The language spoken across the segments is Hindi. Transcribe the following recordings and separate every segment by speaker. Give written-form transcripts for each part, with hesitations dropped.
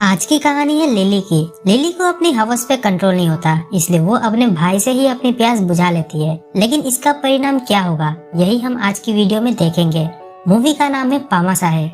Speaker 1: आज की कहानी है लिली की। लिली को अपनी हवस पे कंट्रोल नहीं होता, इसलिए वो अपने भाई से ही अपनी प्यास बुझा लेती है। लेकिन इसका परिणाम क्या होगा, यही हम आज की वीडियो में देखेंगे। मूवी का नाम है पामासाहे।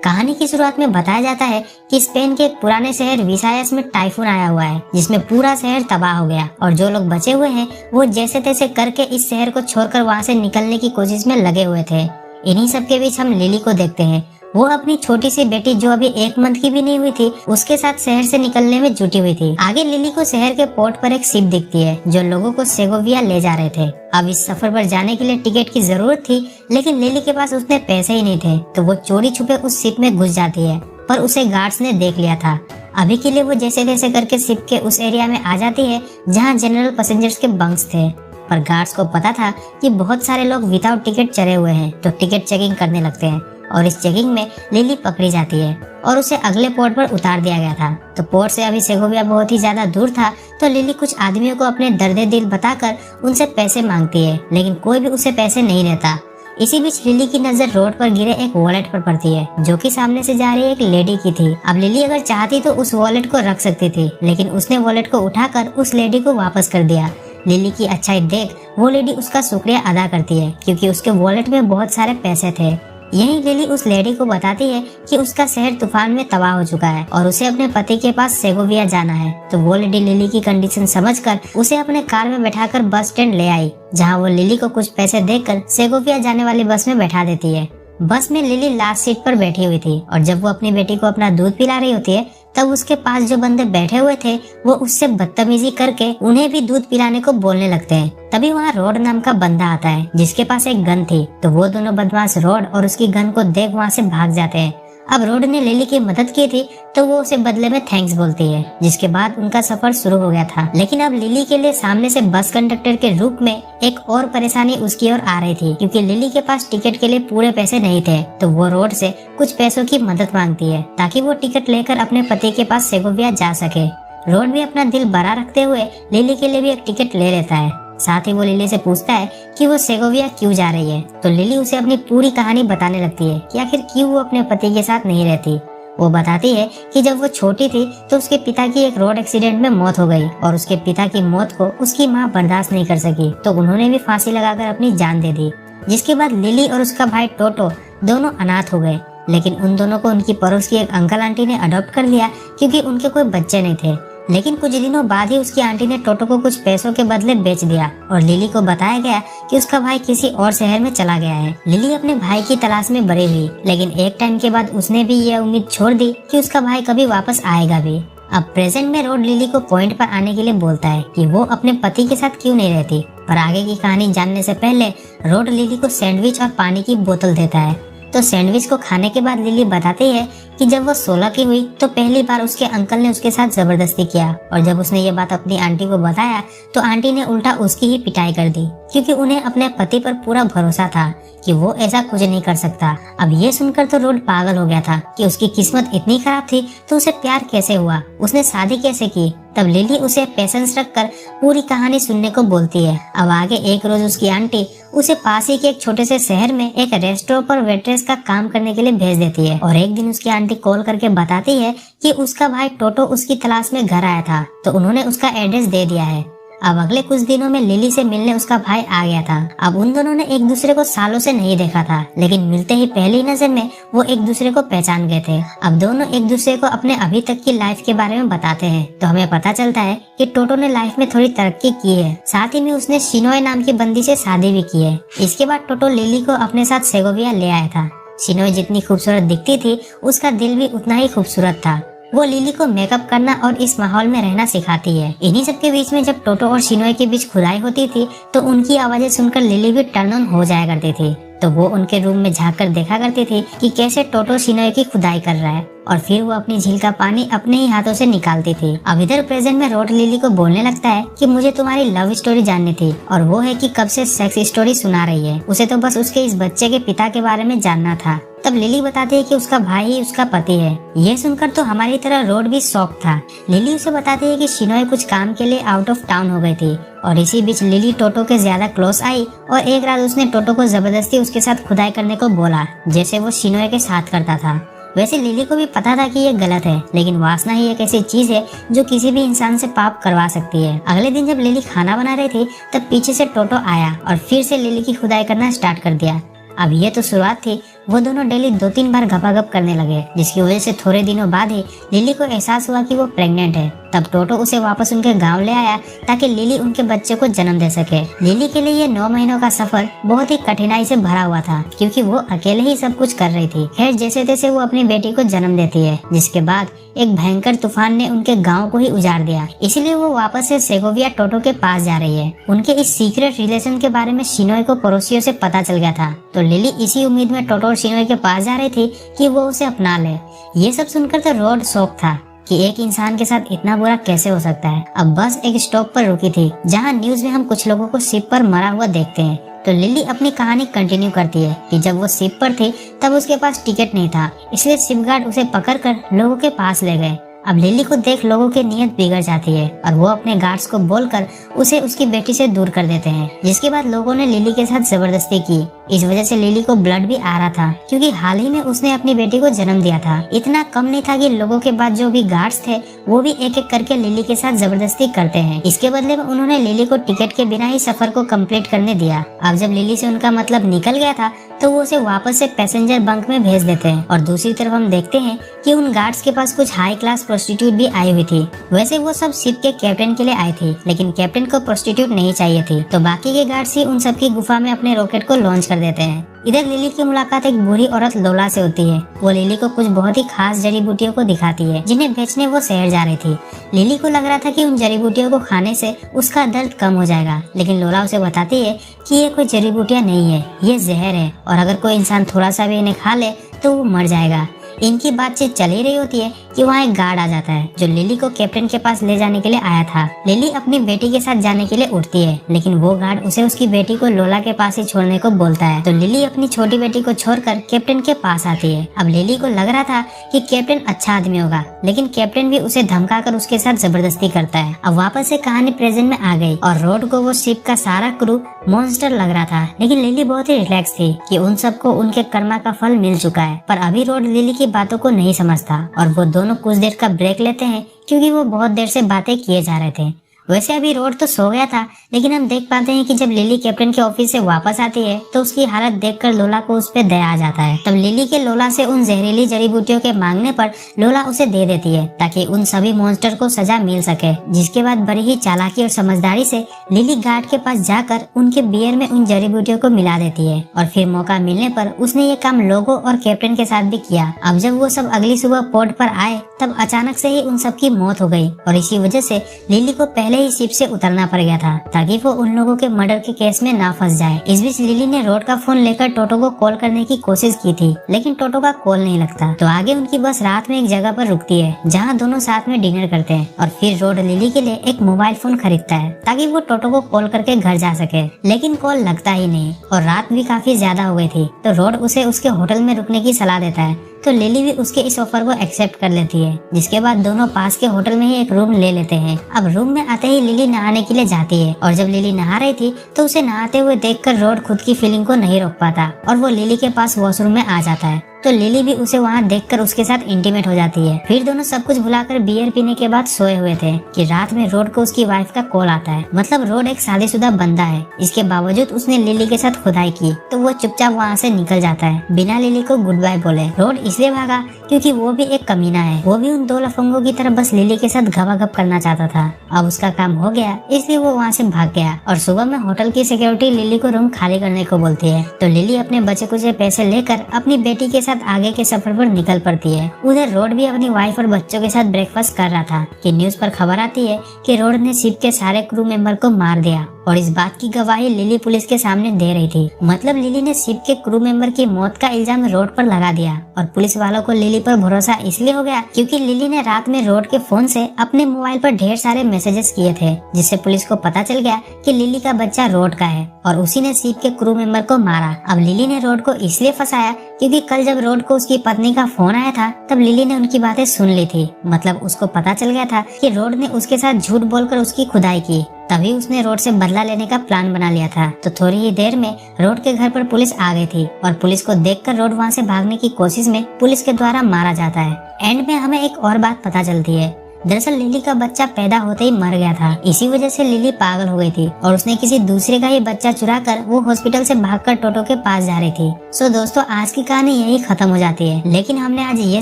Speaker 1: कहानी की शुरुआत में बताया जाता है कि स्पेन के एक पुराने शहर विसायस में टाइफून आया हुआ है, जिसमें पूरा शहर तबाह हो गया और जो लोग बचे हुए हैं वो जैसे तैसे करके इस शहर को छोड़कर वहां से निकलने की कोशिश में लगे हुए थे। इन्हीं सब के बीच हम लिली को देखते हैं। वो अपनी छोटी सी बेटी जो अभी 1 मंथ की भी नहीं हुई थी, उसके साथ शहर से निकलने में जुटी हुई थी। आगे लिली को शहर के पोर्ट पर एक शिप दिखती है जो लोगों को सेगोविया ले जा रहे थे। अब इस सफर पर जाने के लिए टिकट की जरूरत थी, लेकिन लिली के पास उतने पैसे ही नहीं थे, तो वो चोरी छुपे उस शिप में घुस जाती है। पर उसे गार्ड्स ने देख लिया था। अभी के लिए वो जैसे तैसे करके शिप के उस एरिया में आ जाती है जहाँ जनरल पैसेंजर्स के बंक्स थे। पर गार्ड्स को पता था कि बहुत सारे लोग विदाउट टिकट चढ़े हुए हैं, तो टिकट चेकिंग करने लगते हैं और इस चेकिंग में लिली पकड़ी जाती है और उसे अगले पोर्ट पर उतार दिया गया था। तो पोर्ट से अभी सेगोविया बहुत ही ज्यादा दूर था, तो लिली कुछ आदमियों को अपने दर्द दिल बताकर उनसे पैसे मांगती है, लेकिन कोई भी उसे पैसे नहीं देता। इसी बीच लिली की नजर रोड पर गिरे एक वॉलेट पर पड़ती है जो कि सामने से जा रही एक लेडी की थी। अब लिली अगर चाहती तो उस वॉलेट को रख सकती थी, लेकिन उसने वॉलेट को उठाकर उस लेडी को वापस कर दिया। लिली की अच्छाई देख वो लेडी उसका शुक्रिया अदा करती है, क्योंकि उसके वॉलेट में बहुत सारे पैसे थे। यही लिली उस लेडी को बताती है कि उसका शहर तूफान में तबाह हो चुका है और उसे अपने पति के पास सेगोविया जाना है। तो वो लेडी लिली की कंडीशन समझकर उसे अपने कार में बैठाकर बस स्टैंड ले आई, जहां वो लिली को कुछ पैसे देकर सेगोविया जाने वाली बस में बैठा देती है। बस में लिली लास्ट सीट पर बैठी हुई थी और जब वो अपनी बेटी को अपना दूध पिला रही होती है, तब उसके पास जो बंदे बैठे हुए थे वो उससे बदतमीजी करके उन्हें भी दूध पिलाने को बोलने लगते हैं। तभी वहाँ रॉड नाम का बंदा आता है जिसके पास एक गन थी, तो वो दोनों बदमाश रॉड और उसकी गन को देख वहाँ से भाग जाते हैं। अब रॉड ने लिली की मदद की थी, तो वो उसे बदले में थैंक्स बोलती है, जिसके बाद उनका सफर शुरू हो गया था। लेकिन अब लिली के लिए सामने से बस कंडक्टर के रूप में एक और परेशानी उसकी ओर आ रही थी, क्योंकि लिली के पास टिकट के लिए पूरे पैसे नहीं थे। तो वो रॉड से कुछ पैसों की मदद मांगती है ताकि वो टिकट लेकर अपने पति के पास सेगोविया जा सके। रॉड भी अपना दिल बड़ा रखते हुए लिली के लिए भी एक टिकट ले लेता है। साथ ही वो लिली से पूछता है कि वो सेगोविया क्यों जा रही है। तो लिली उसे अपनी पूरी कहानी बताने लगती है कि आखिर क्यों वो अपने पति के साथ नहीं रहती। वो बताती है कि जब वो छोटी थी तो उसके पिता की एक रोड एक्सीडेंट में मौत हो गई और उसके पिता की मौत को उसकी माँ बर्दाश्त नहीं कर सकी, तो उन्होंने भी फांसी लगाकर अपनी जान दे दी। जिसके बाद लिली और उसका भाई टोटो दोनों अनाथ हो गए, लेकिन उन दोनों को उनकी पड़ोस की एक अंकल आंटी ने अडॉप्ट कर लिया क्योंकि उनके कोई बच्चे नहीं थे। लेकिन कुछ दिनों बाद ही उसकी आंटी ने टोटो को कुछ पैसों के बदले बेच दिया और लिली को बताया गया कि उसका भाई किसी और शहर में चला गया है। लिली अपने भाई की तलाश में बड़ी हुई, लेकिन एक टाइम के बाद उसने भी यह उम्मीद छोड़ दी कि उसका भाई कभी वापस आएगा भी। अब प्रेजेंट में रोड लिली को पॉइंट पर आने के लिए बोलता है कि वो अपने पति के साथ क्यों नहीं रहती। पर आगे की कहानी जानने से पहले रोड लिली को सैंडविच और पानी की बोतल देता है। तो सैंडविच को खाने के बाद लिली बताती है कि जब वो 16 की हुई तो पहली बार उसके अंकल ने उसके साथ जबरदस्ती किया, और जब उसने ये बात अपनी आंटी को बताया तो आंटी ने उल्टा उसकी ही पिटाई कर दी, क्योंकि उन्हें अपने पति पर पूरा भरोसा था कि वो ऐसा कुछ नहीं कर सकता। अब ये सुनकर तो रोड पागल हो गया था कि उसकी किस्मत इतनी खराब थी तो उसे प्यार कैसे हुआ, उसने शादी कैसे की। तब लिली उसे पेशेंस रखकर पूरी कहानी सुनने को बोलती है। अब आगे एक रोज उसकी आंटी उसे पास ही के एक छोटे से शहर में एक रेस्टोरेंट पर वेट्रेस का काम करने के लिए भेज देती है, और एक दिन उसकी आंटी कॉल करके बताती है कि उसका भाई टोटो उसकी तलाश में घर आया था, तो उन्होंने उसका एड्रेस दे दिया है। अब अगले कुछ दिनों में लिली से मिलने उसका भाई आ गया था। अब उन दोनों ने एक दूसरे को सालों से नहीं देखा था, लेकिन मिलते ही पहली नजर में वो एक दूसरे को पहचान गए थे। अब दोनों एक दूसरे को अपने अभी तक की लाइफ के बारे में बताते हैं, तो हमें पता चलता है कि टोटो ने लाइफ में थोड़ी तरक्की की है, साथ ही में उसने शिनोए नाम की बंदी से शादी भी की है। इसके बाद टोटो लिली को अपने साथ सेगोविया ले आया था। शिनोए जितनी खूबसूरत दिखती थी, उसका दिल भी उतना ही खूबसूरत था। वो लिली को मेकअप करना और इस माहौल में रहना सिखाती है। इन्हीं सब के बीच में जब टोटो और शिनोए के बीच खुदाई होती थी, तो उनकी आवाजें सुनकर लिली भी टर्न ऑन हो जाया करती थी। तो वो उनके रूम में झांक कर देखा करती थी कि कैसे टोटो शिनोए की खुदाई कर रहा है, और फिर वो अपनी झील का पानी अपने ही हाथों से निकालती थी। अब इधर प्रेजेंट में रोड लिली को बोलने लगता है कि मुझे तुम्हारी लव स्टोरी जाननी थी, और वो है कि कब से सेक्स स्टोरी सुना रही है। उसे तो बस उसके इस बच्चे के पिता के बारे में जानना था। तब लिली बताती है कि उसका भाई ही उसका पति है। ये सुनकर तो हमारी तरह रोड भी शॉक था। लिली उसे बताती है कि शिनोय कुछ काम के लिए आउट ऑफ टाउन हो गई थी और इसी बीच लिली टोटो के ज्यादा क्लोज आई और एक रात उसने टोटो को जबरदस्ती उसके साथ खुदाई करने को बोला, जैसे वो शिनोय के साथ करता था। वैसे लिली को भी पता था कि ये गलत है, लेकिन वासना ही एक ऐसी चीज है जो किसी भी इंसान से पाप करवा सकती है। अगले दिन जब लिली खाना बना रही थी तब पीछे से टोटो आया और फिर से लिली की खुदाई करना स्टार्ट कर दिया। अब ये तो शुरुआत थी, वो दोनों डेली 2-3 बार गपागप करने लगे, जिसकी वजह से थोड़े दिनों बाद ही लिली को एहसास हुआ कि वो प्रेग्नेंट है। तब टोटो उसे वापस उनके गांव ले आया ताकि लिली उनके बच्चे को जन्म दे सके। लिली के लिए ये 9 महीनों का सफर बहुत ही कठिनाई से भरा हुआ था, क्योंकि वो अकेले ही सब कुछ कर रही थी। खैर जैसे तैसे वो अपनी बेटी को जन्म देती है, जिसके बाद एक भयंकर तूफान ने उनके गांव को ही उजाड़ दिया। इसलिए वो वापस से सेगोविया टोटो के पास जा रही है। उनके इस सीक्रेट रिलेशन के बारे में शिनोय को पड़ोसियों से पता चल गया था, तो लिली इसी उम्मीद में टोटो और शिनोय के पास जा रही थी कि वो उसे अपना ले। ये सब सुनकर तो रोड शॉक था कि एक इंसान के साथ इतना बुरा कैसे हो सकता है। अब बस एक स्टॉप पर रुकी थी, जहाँ न्यूज में हम कुछ लोगों को शिप पर मरा हुआ देखते हैं। तो लिली अपनी कहानी कंटिन्यू करती है कि जब वो शिप पर थी तब उसके पास टिकट नहीं था, इसलिए शिप गार्ड उसे पकड़कर लोगों के पास ले गए। अब लिली को देख लोगों की नीयत बिगड़ जाती है और वो अपने गार्ड्स को बोलकर उसे उसकी बेटी से दूर कर देते हैं, जिसके बाद लोगों ने लिली के साथ जबरदस्ती की। इस वजह से लिली को ब्लड भी आ रहा था, क्योंकि हाल ही में उसने अपनी बेटी को जन्म दिया था। इतना कम नहीं था कि लोगों के बाद जो भी गार्ड्स थे वो भी एक एक करके लिली के साथ जबरदस्ती करते हैं। इसके बदले में उन्होंने लिली को टिकट के बिना ही सफर को कंप्लीट करने दिया। अब जब लिली से उनका मतलब निकल गया था तो वो उसे वापस से पैसेंजर बंक में भेज देते हैं। और दूसरी तरफ हम देखते हैं कि उन गार्ड्स के पास कुछ हाई क्लास प्रोस्टिट्यूट भी आई हुई थी। वैसे वो सब शिप के कैप्टन के लिए आई थी, लेकिन कैप्टन को प्रोस्टिट्यूट नहीं चाहिए थी, तो बाकी के गार्ड्स ही उन सबकी गुफा में अपने रॉकेट को लॉन्च कर देते हैं। इधर लिली की मुलाकात एक बुरी औरत लोला से होती है। वो लिली को कुछ बहुत ही खास जड़ी बूटियों को दिखाती है, जिन्हें बेचने वो शहर जा रही थी। लिली को लग रहा था कि उन जड़ी बूटियों को खाने से उसका दर्द कम हो जाएगा, लेकिन लोला उसे बताती है कि ये कोई जड़ी बूटियां नहीं है, ये जहर है और अगर कोई इंसान थोड़ा सा भी इन्हें खा ले तो वो मर जाएगा। इनकी बातचीत चल ही रही होती है कि वहाँ एक गार्ड आ जाता है जो लिली को कैप्टन के पास ले जाने के लिए आया था। लिली अपनी बेटी के साथ जाने के लिए उठती है, लेकिन वो गार्ड उसे उसकी बेटी को लोला के पास ही छोड़ने को बोलता है। तो लिली अपनी छोटी बेटी को छोड़कर कैप्टन के पास आती है। अब लिली को लग रहा था कि कैप्टन अच्छा आदमी होगा, लेकिन कैप्टन भी उसे धमकाकर उसके साथ जबरदस्ती करता है। अब वापस से कहानी प्रेजेंट में आ गई और रोड को वो शिप का सारा क्रू मॉन्स्टर लग रहा था, लेकिन लिली बहुत ही रिलैक्स थी कि उन सबको उनके कर्मा का फल मिल चुका है। पर अभी रोड लिली की बातों को नहीं समझता और वो दोनों कुछ देर का ब्रेक लेते हैं, क्योंकि वो बहुत देर से बातें किए जा रहे थे। वैसे अभी रोड तो सो गया था, लेकिन हम देख पाते हैं कि जब लिली कैप्टन के ऑफिस से वापस आती है तो उसकी हालत देखकर लोला को उस पे दया आ जाता है। तब लिली के लोला से उन जहरीली जड़ी बूटियों के मांगने पर लोला उसे दे देती है ताकि उन सभी मॉन्स्टर को सजा मिल सके। जिसके बाद बड़ी ही चालाकी और समझदारी से लिली गार्ड के पास जाकर उनके बियर में उन जड़ी बूटियों को मिला देती है और फिर मौका मिलने पर उसने ये काम लोगो और कैप्टन के साथ भी किया। अब जब वो सब अगली सुबह पोर्ट पर आए तब अचानक से ही उन सबकी मौत हो गई और इसी वजह से लिली को पहले ही शिप से उतरना पड़ गया था ताकि वो उन लोगों के मर्डर के केस में ना फंस जाए। इस बीच लिली ने रोड का फोन लेकर टोटो को कॉल करने की कोशिश की थी, लेकिन टोटो का कॉल नहीं लगता। तो आगे उनकी बस रात में एक जगह पर रुकती है जहाँ दोनों साथ में डिनर करते हैं और फिर रोड लिली के लिए एक मोबाइल फोन खरीदता है ताकि वो टोटो को कॉल करके घर जा सके, लेकिन कॉल लगता ही नहीं और रात भी काफी ज्यादा हो गई थी। तो रोड उसे उसके होटल में रुकने की सलाह देता है, तो लिली भी उसके इस ऑफर को एक्सेप्ट कर लेती है। जिसके बाद दोनों पास के होटल में ही एक रूम ले लेते हैं। अब रूम में आते ही लिली नहाने के लिए जाती है और जब लिली नहा रही थी तो उसे नहाते हुए देखकर रोड खुद की फीलिंग को नहीं रोक पाता और वो लिली के पास वॉशरूम में आ जाता है। तो लिली भी उसे वहाँ देखकर उसके साथ इंटीमेट हो जाती है। फिर दोनों सब कुछ भुलाकर बियर पीने के बाद सोए हुए थे कि रात में रोड को उसकी वाइफ का कॉल आता है। मतलब रोड एक शादीशुदा बंदा है, इसके बावजूद उसने लिली के साथ खुदाई की, तो वो चुपचाप वहाँ से निकल जाता है बिना लिली को गुड बाय बोले। रोड इसलिए भागा क्योंकि वो भी एक कमीना है, वो भी उन दो लफंगों की तरह बस लिली के साथ घबाघब करना चाहता था। अब उसका काम हो गया, इसलिए वो वहाँ से भाग गया और सुबह में होटल की सिक्योरिटी लिली को रूम खाली करने को बोलती है। तो लिली अपने बचे कुचे पैसे लेकर अपनी बेटी के साथ आगे के सफर पर निकल पड़ती है। उधर रोड भी अपनी वाइफ और बच्चों के साथ ब्रेकफास्ट कर रहा था कि न्यूज पर खबर आती है कि रोड ने शिप के सारे क्रू मेंबर को मार दिया और इस बात की गवाही लिली पुलिस के सामने दे रही थी। मतलब लिली ने शिप के क्रू मेंबर की मौत का इल्जाम रोड पर लगा दिया और पुलिस वालों को लिली पर भरोसा इसलिए हो गया क्योंकि लिली ने रात में रोड के फोन से अपने मोबाइल पर ढेर सारे मैसेजेस किए थे, जिससे पुलिस को पता चल गया कि लिली का बच्चा रोड का है और उसी ने शिप के क्रू मेंबर को मारा। अब लिली ने रोड को इसलिए फंसाया क्योंकि कल जब रोड को उसकी पत्नी का फोन आया था तब लिली ने उनकी बातें सुन ली थी। मतलब उसको पता चल गया था कि रोड ने उसके साथ झूठ बोलकर उसकी खुदाई की, तभी उसने रोड से बदला लेने का प्लान बना लिया था। तो थोड़ी ही देर में रोड के घर पर पुलिस आ गई थी और पुलिस को देखकर रोड वहां से भागने की कोशिश में पुलिस के द्वारा मारा जाता है। एंड में हमें एक और बात पता चलती है, दरअसल लिली का बच्चा पैदा होते ही मर गया था। इसी वजह से लिली पागल हो गई थी और उसने किसी दूसरे का ही बच्चा चुरा कर वो हॉस्पिटल से भागकर टोटो के पास जा रही थी। सो दोस्तों, आज की कहानी यही खत्म हो जाती है, लेकिन हमने आज ये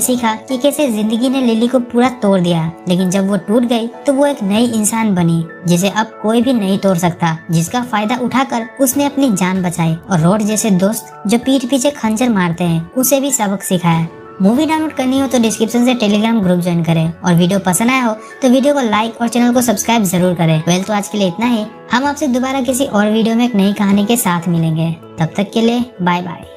Speaker 1: सीखा कि कैसे जिंदगी ने लिली को पूरा तोड़ दिया, लेकिन जब वो टूट गई तो वो एक नई इंसान बनी जिसे अब कोई भी नहीं तोड़ सकता, जिसका फायदा उठाकर उसने अपनी जान बचाई और रोड जैसे दोस्त जो पीठ पीछे खंजर मारते हैं उसे भी सबक सिखाया। मूवी डाउनलोड करनी हो तो डिस्क्रिप्शन से टेलीग्राम ग्रुप ज्वाइन करें और वीडियो पसंद आया हो तो वीडियो को लाइक और चैनल को सब्सक्राइब जरूर करें। तो आज के लिए इतना ही। हम आपसे दोबारा किसी और वीडियो में एक नई कहानी के साथ मिलेंगे। तब तक के लिए बाय बाय।